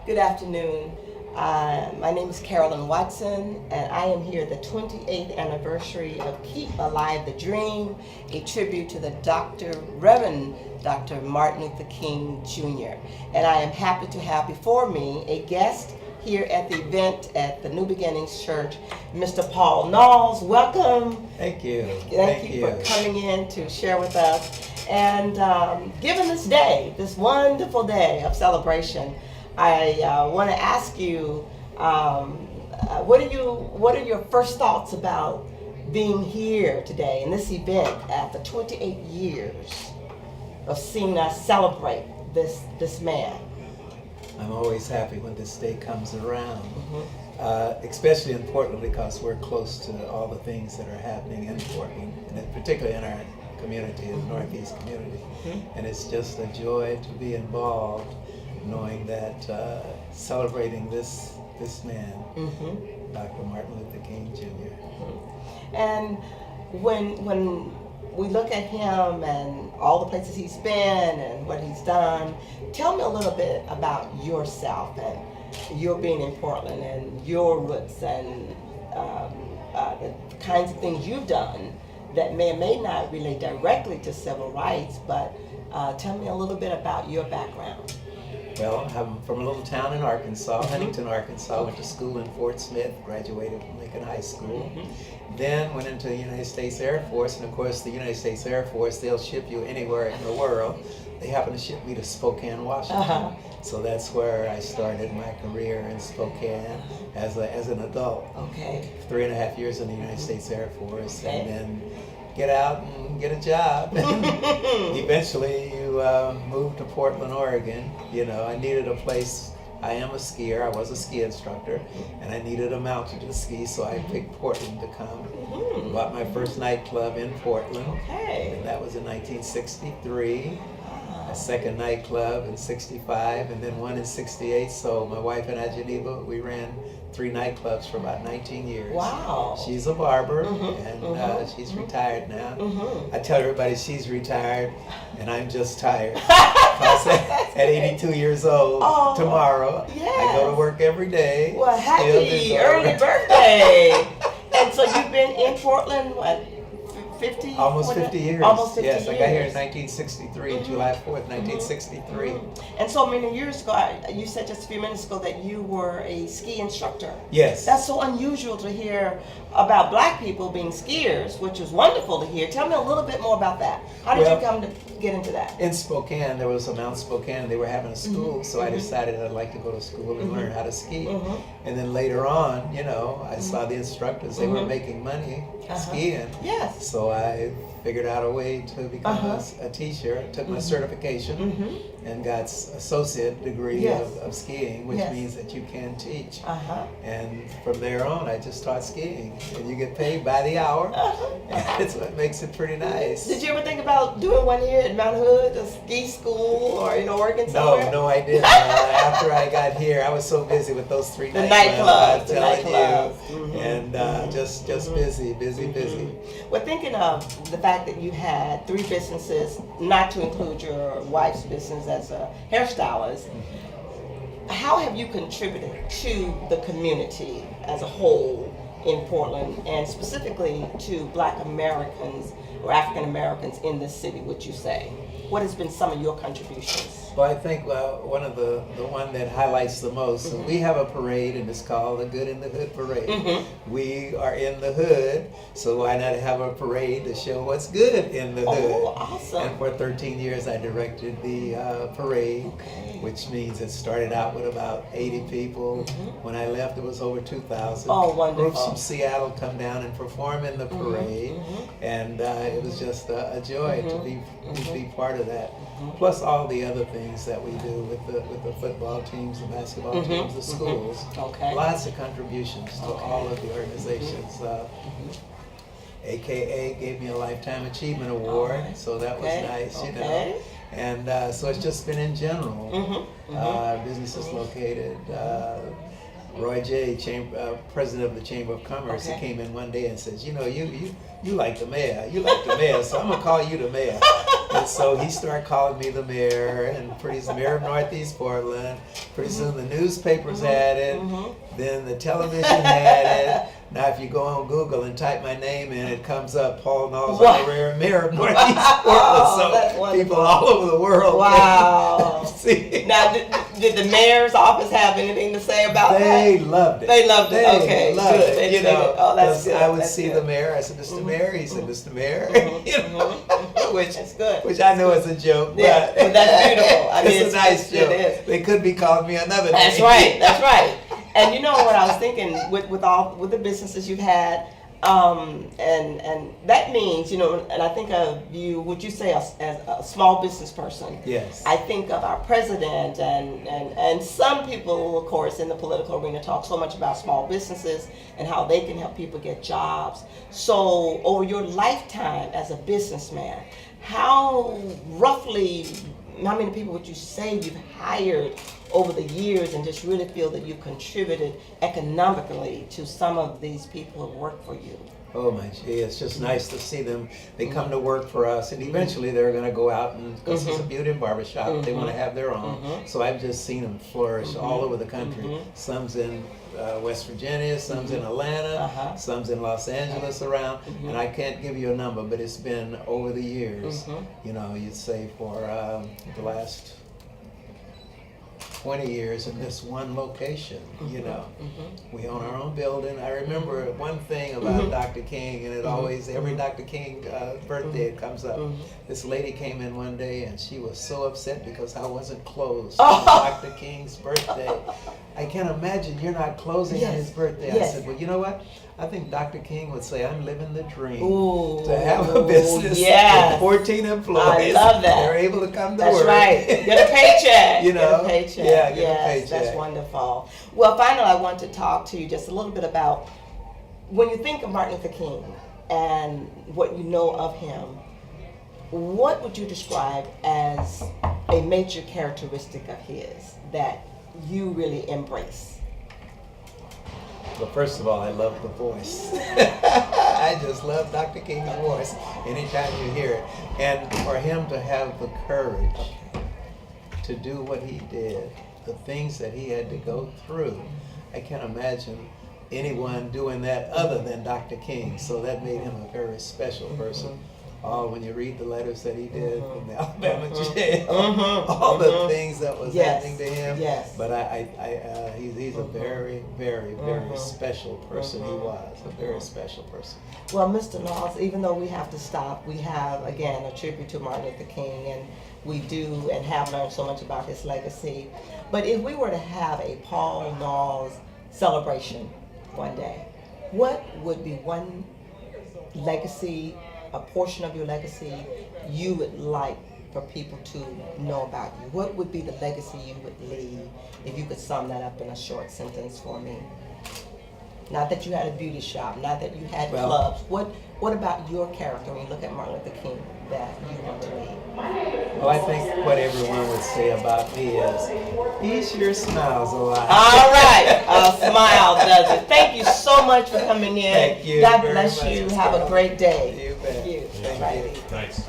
Good afternoon. My name is Carolyn Watson, and I am here at the 28th anniversary of Keep Alive the Dream, a tribute to the Reverend Dr. Martin Luther King Jr. And I am happy to have before me a guest here at the event at the New Beginnings Church, Mr. Paul Knauls. Welcome. Thank you. Thank you for coming in to share with us. And given this day, this wonderful day of celebration, I want to ask you, what are your first thoughts about being here today in this event after 28 years of seeing us celebrate this man? I'm always happy when this day comes around, especially in Portland because we're close to all the things that are happening in Portland, and particularly in our community, the Northeast community. And it's just a joy to be involved, knowing that celebrating this man, Dr. Martin Luther King Jr. And when we look at him and all the places he's been and what he's done, tell me a little bit about yourself and your being in Portland and your roots and the kinds of things you've done that may or may not relate directly to civil rights, but tell me a little bit about your background. Well, I'm from a little town in Arkansas, Huntington, Arkansas. Went to school in Fort Smith, graduated from Lincoln High School. Then went into the United States Air Force, and of course the United States Air Force, they'll ship you anywhere in the world. They happened to ship me to Spokane, Washington. So that's where I started my career in Spokane as an adult. Okay. 3.5 years in the United States Air Force, and then get out and get a job. Eventually you moved to Portland, Oregon. You know, I needed a place. I am a skier. I was a ski instructor, and I needed a mountain to ski, so I picked Portland to come. Bought my first nightclub in Portland, and that was in 1963. A second nightclub in 65, and then one in 68. So my wife and I, Geneva, we ran 3 nightclubs for about 19 years. Wow. She's a barber, and she's retired now. I tell everybody she's retired, and I'm just tired. At 82 years old, tomorrow, I go to work every day. Well, happy early birthday. And so you've been in Portland, what, 50? Almost 50 years. Almost 50 years. Yes, I got here in 1963, July 4th, 1963. And so many years ago, you said just a few minutes ago that you were a ski instructor. Yes. That's so unusual to hear about black people being skiers, which is wonderful to hear. Tell me a little bit more about that. How did you come to get into that? In Spokane, there was a Mount Spokane, they were having a school, so I decided I'd like to go to school and learn how to ski. And then later on, you know, I saw the instructors, they were making money skiing. Yes. So I figured out a way to become a teacher, took my certification, and got associate degree of skiing, which means that you can teach. And from there on, I just taught skiing, and you get paid by the hour. That's what makes it pretty nice. Did you ever think about doing one here at Mount Hood, a ski school, or in Oregon somewhere? No, I didn't. After I got here, I was so busy with those 3 nightclubs, and just busy. Well, thinking of the fact that you had 3 businesses, not to include your wife's business as a hairstylist, how have you contributed to the community as a whole in Portland, and specifically to Black Americans or African Americans in this city, would you say? What has been some of your contributions? Well, I think one of the one that highlights the most, so we have a parade, and it's called the Good in the Hood Parade. We are in the hood, so why not have a parade to show what's good in the hood? Oh, awesome. And for 13 years I directed the parade, which means it started out with about 80 people. When I left, it was over 2,000. Oh, wonderful. Groups from Seattle come down and perform in the parade, and it was just a joy to be part of that. Plus all the other things that we do with the football teams, the basketball teams, the schools. Lots of contributions to all of the organizations. AKA gave me a Lifetime Achievement Award, so that was nice, you know. And so it's just been in general. Businesses located. Roy J., president of the Chamber of Commerce, he came in one day and says, you know, you like the mayor, so I'm gonna call you the mayor. And So he started calling me the mayor, and pretty soon, mayor of Northeast Portland. Pretty soon the newspapers had it, then the television had it. Now if you go on Google and type my name in, it comes up, Paul Knauls, mayor of Northeast Portland. So people all over the world. Wow. See? Now, did the mayor's office have anything to say about that? They loved it. They loved it. They Okay, loved good. it. You know, oh, that's good. I would That's see good. the mayor. I said, Mr. Mayor. He said, Mr. Mayor. You know, which That's good. Which I know is a joke, Yeah, but that's beautiful. I mean, it's a nice joke. It is. They could be calling me another name. That's right. That's right. And you know what I was thinking with the businesses you've had, and that means, you know, and I think of you, would you say as a small business person? Yes. I think of our president and some people, of course, in the political arena talk so much about small businesses and how they can help people get jobs. So over your lifetime as a businessman, how many people would you say you've hired over the years and just really feel that you've contributed economically to some of these people who work for you? Oh my gee, it's just nice to see them. They come to work for us, and eventually they're going to go out and, because it's a beauty and barbershop, they want to have their own. So I've just seen them flourish all over the country. Some's in West Virginia, some's in Atlanta, some's in Los Angeles around, and I can't give you a number, but it's been over the years. You know, you'd say for the last 20 years in this one location, you know. We own our own building. I remember one thing about Dr. King, and it always, every Dr. King birthday it comes up. This lady came in one day and she was so upset because I wasn't closed on Dr. King's birthday. I can't imagine you're not closing on his birthday. I said, well, you know what? I think Dr. King would say, I'm living the dream to have a business with 14 employees. I love that. They're able to come to That's work. Right. Get a paycheck. You know? Get a paycheck. Yeah, get a yes, paycheck. That's wonderful. Well, finally, I want to talk to you just a little bit about when you think of Martin Luther King and what you know of him, what would you describe as a major characteristic of his that you really embrace? Well, first of all, I love the voice. I just love Dr. King's voice anytime you hear it. And for him to have the courage to do what he did, the things that he had to go through, I can't imagine anyone doing that other than Dr. King. So that made him a very special person. When you read the letters that he did from the Alabama jail, all the things that was happening to him. But he's a very, very, very special person. He was a very special person. Well, Mr. Knauls, even though we have to stop, we have, again, a tribute to Martin Luther King, and we do and have learned so much about his legacy. But if we were to have a Paul Knauls celebration one day, what would be one legacy, a portion of your legacy you would like for people to know about you? What would be the legacy you would leave if you could sum that up in a short sentence for me? Not that you had a beauty shop, not that you had clubs. What about your character when you look at Martin Luther King that you want to leave? Well, I think what everyone would say about me is, he sure smiles a lot. All right, a smile does it. Thank you so much for coming in. Thank you. God bless you. Have a great day. You bet. Thank you. Thank you. Thanks.